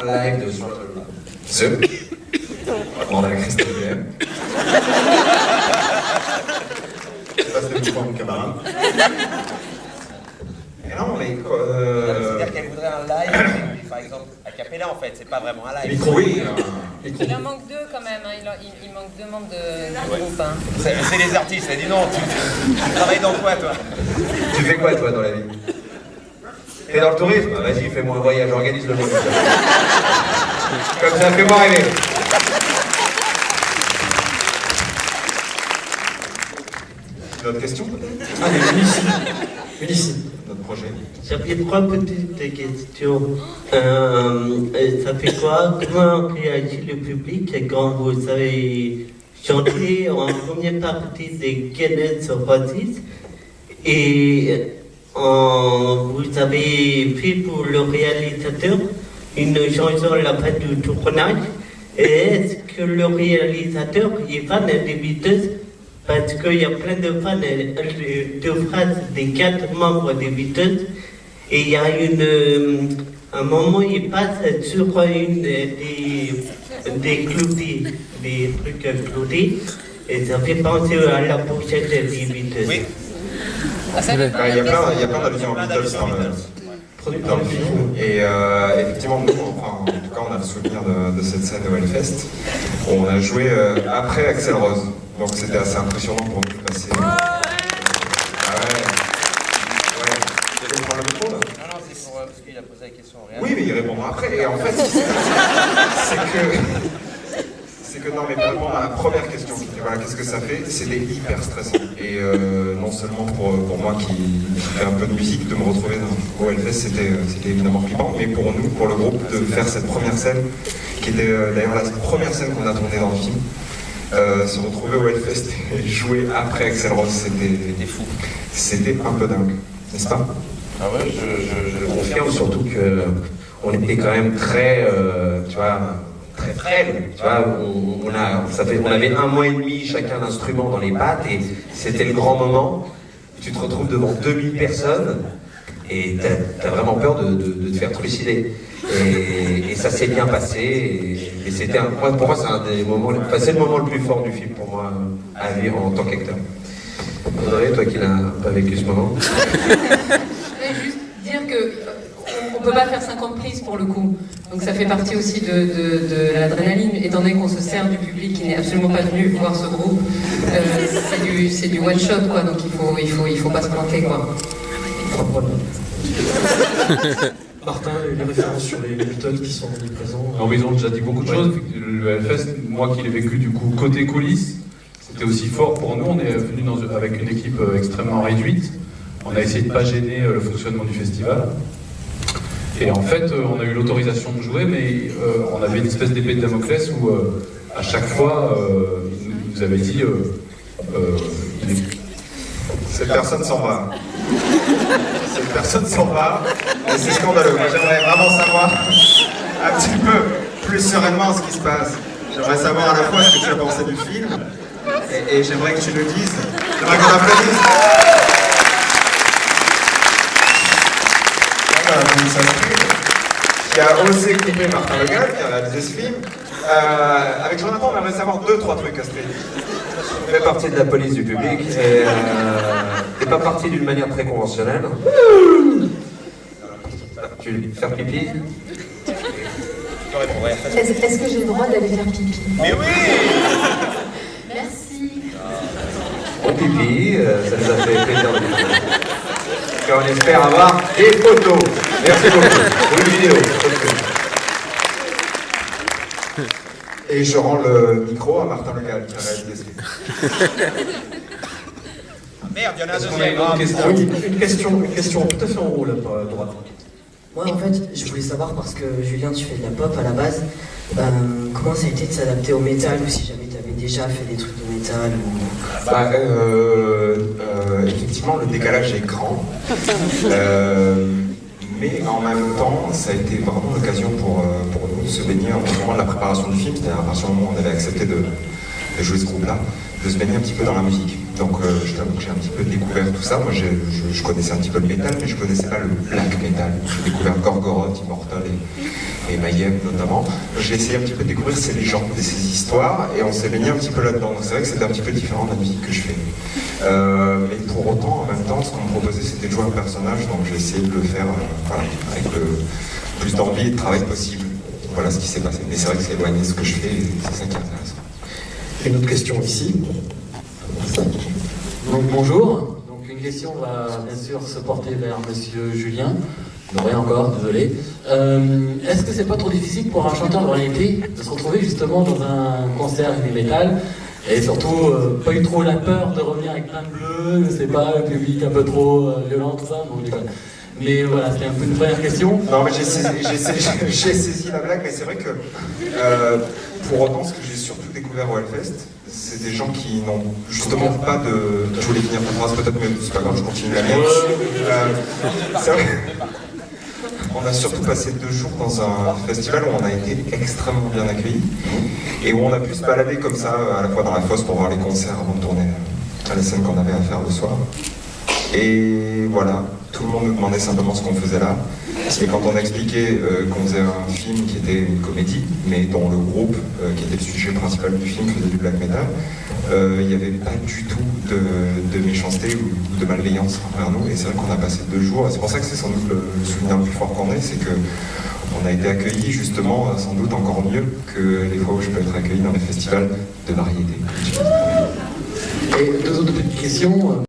Un live de sur ce. On a la Christophe VM. Ça, c'était le mon camarade. Et non, mais c'est-à-dire qu'elle voudrait un live, par exemple, a cappella en fait, c'est pas vraiment un live. Micro, oui. Il en manque deux quand même, hein. Il manque deux membres du groupe. Hein. C'est les artistes, elle dit non, tu travailles dans quoi toi? Tu fais quoi toi dans la vie? T'es dans le tourisme? Vas-y, fais-moi un voyage, organise le monde. Comme ça, fais-moi rêver. Une autre question peut-être? Ah, mais ici. Notre projet. J'avais trois petites questions. Ça fait quoi? Comment réagit le public quand vous avez chanté en première partie des Kenneth Oasis et vous avez fait pour le réalisateur une chanson à la fin du tournage? Et est-ce que le réalisateur est fan des Beatles? Parce qu'il y a plein de fans de phrases des 4 membres des Beatles. Et il y a un moment, il passe sur une des clôtis, des trucs clôtis. Et ça fait penser à la pochette des Beatles. Oui. Il y a plein d'allusions aux Beatles dans le film. Et effectivement, nous, enfin, en tout cas, on a le souvenir de cette scène de Hellfest. On a joué après Axl Rose. Donc c'était assez impressionnant pour nous de passer. Ah ouais. Tu veux prendre le micro là? Non, c'est pour parce qu'il a posé la question au réel. Oui, mais il répondra après. Et en fait, c'est que non, mais vraiment, la première question, voilà, qu'est-ce que ça fait? C'était hyper stressant. Et non seulement pour moi qui fais un peu de musique, de me retrouver au Hellfest, c'était évidemment flippant, mais pour nous, pour le groupe, de faire cette première scène, qui était d'ailleurs la première scène qu'on a tournée dans le film. Se retrouver au Hellfest et jouer après Axl Rose, c'était fou. C'était un peu dingue, n'est-ce pas? Ah ouais, Je confirme surtout qu'on était quand même très, tu vois, très frêle. Tu vois, on avait 1 mois et demi chacun d'instruments dans les pattes et c'était le grand moment. Tu te retrouves devant 2000 personnes et t'as vraiment peur de te faire trucider. Et ça s'est bien passé. Et c'était pour moi, c'est un des moments, c'est le moment le plus fort du film pour moi à vivre en tant qu'acteur. Audrey, toi qui n'as pas vécu ce moment. Je voulais juste dire qu'on ne peut pas faire 50 prises pour le coup. Donc ça fait partie aussi de l'adrénaline, étant donné qu'on se sert du public qui n'est absolument pas venu voir ce groupe. C'est du one shot quoi, donc il faut pas se planter quoi. Martin, les références sur les Beatles qui sont présents. Non, mais ils ont déjà dit beaucoup de choses. Le Hellfest, moi qui l'ai vécu du coup côté coulisses, c'était aussi fort pour nous. On est venu avec une équipe extrêmement réduite. On a essayé de ne pas gêner le fonctionnement du festival. Et en fait, on a eu l'autorisation de jouer, mais on avait une espèce d'épée de Damoclès où à chaque fois, ils nous avaient dit Cette personne s'en va. Cette personne s'en va. Et c'est scandaleux. Moi, j'aimerais vraiment savoir un petit peu plus sereinement ce qui se passe. J'aimerais savoir à la fois ce que tu as pensé du film et j'aimerais que tu le dises. J'aimerais qu'on applaudisse. Qui a osé couper Martin Le Gall, qui a réalisé ce film. Avec Jonathan, on aimerait savoir 2-3 trucs, Astrid. Tu fais partie de la police du public et t'es pas parti d'une manière très conventionnelle. Tu veux faire pipi? Est-ce que j'ai le droit d'aller faire pipi? Mais oui! Merci. Bon pipi, ça nous a fait plaisir de vous. Et on espère avoir des photos. Merci beaucoup pour une vidéo. Et je rends le micro à Martin Le Gall qui a réalisé ce film. Merde, il y en a un Est-ce qu'on a une autre question? Une question tout à fait en haut là, à droite. Moi en fait, je voulais savoir parce que Julien, tu fais de la pop à la base, comment ça a été de s'adapter au métal ou si jamais tu avais déjà fait des trucs de métal ou... Effectivement, le décalage est grand. Mais en même temps, ça a été vraiment l'occasion pour nous de se baigner au moment de la préparation du film, c'est-à-dire à partir du moment où on avait accepté de jouer ce groupe-là, de se baigner un petit peu dans la musique. Donc je t'avoue que j'ai un petit peu découvert tout ça. Moi je connaissais un petit peu le métal, mais je connaissais pas le black metal. J'ai découvert Gorgoroth, Immortal et Mayhem notamment. J'ai essayé un petit peu de découvrir ces légendes et ces histoires, et on s'est baigné un petit peu là-dedans. Donc c'est vrai que c'était un petit peu différent de la musique que je fais. Mais pour autant, en même temps, ce qu'on me proposait, c'était de jouer un personnage, donc j'ai essayé de le faire voilà, avec le plus d'envie et de travail possible. Voilà ce qui s'est passé. Mais c'est vrai que c'est éloigné de ce que je fais, et c'est ça qui est intéressant. Une autre question ici. Donc bonjour. Donc une question va bien sûr se porter vers Monsieur Julien. Non, rien encore, désolé. Est-ce que c'est pas trop difficile pour un chanteur de variété de se retrouver justement dans un concert heavy metal et surtout pas eu trop la peur de revenir avec plein de bleus, je sais pas, le public un peu trop violent, tout ça, bon, mais voilà, c'était un peu une première question. Non, mais j'ai saisi la blague, mais c'est vrai que pour autant, ce que j'ai surtout découvert au Hellfest, c'est des gens qui n'ont justement pas de. Je voulais finir ta phrase peut-être, mais c'est pas grave, je continue la mienne. C'est vrai. On a surtout passé 2 jours dans un festival où on a été extrêmement bien accueillis et où on a pu se balader comme ça, à la fois dans la fosse pour voir les concerts avant de tourner à la scène qu'on avait à faire le soir. Et voilà, tout le monde nous demandait simplement ce qu'on faisait là. Et quand on a expliqué qu'on faisait un film qui était une comédie, mais dont le groupe, qui était le sujet principal du film, faisait du black metal, il n'y avait pas du tout de méchanceté ou de malveillance envers nous. Et c'est vrai qu'on a passé 2 jours, et c'est pour ça que c'est sans doute le souvenir le plus fort qu'on ait, c'est qu'on a été accueillis justement sans doute encore mieux que les fois où je peux être accueilli dans les festivals de variété. Et 2 autres petites questions.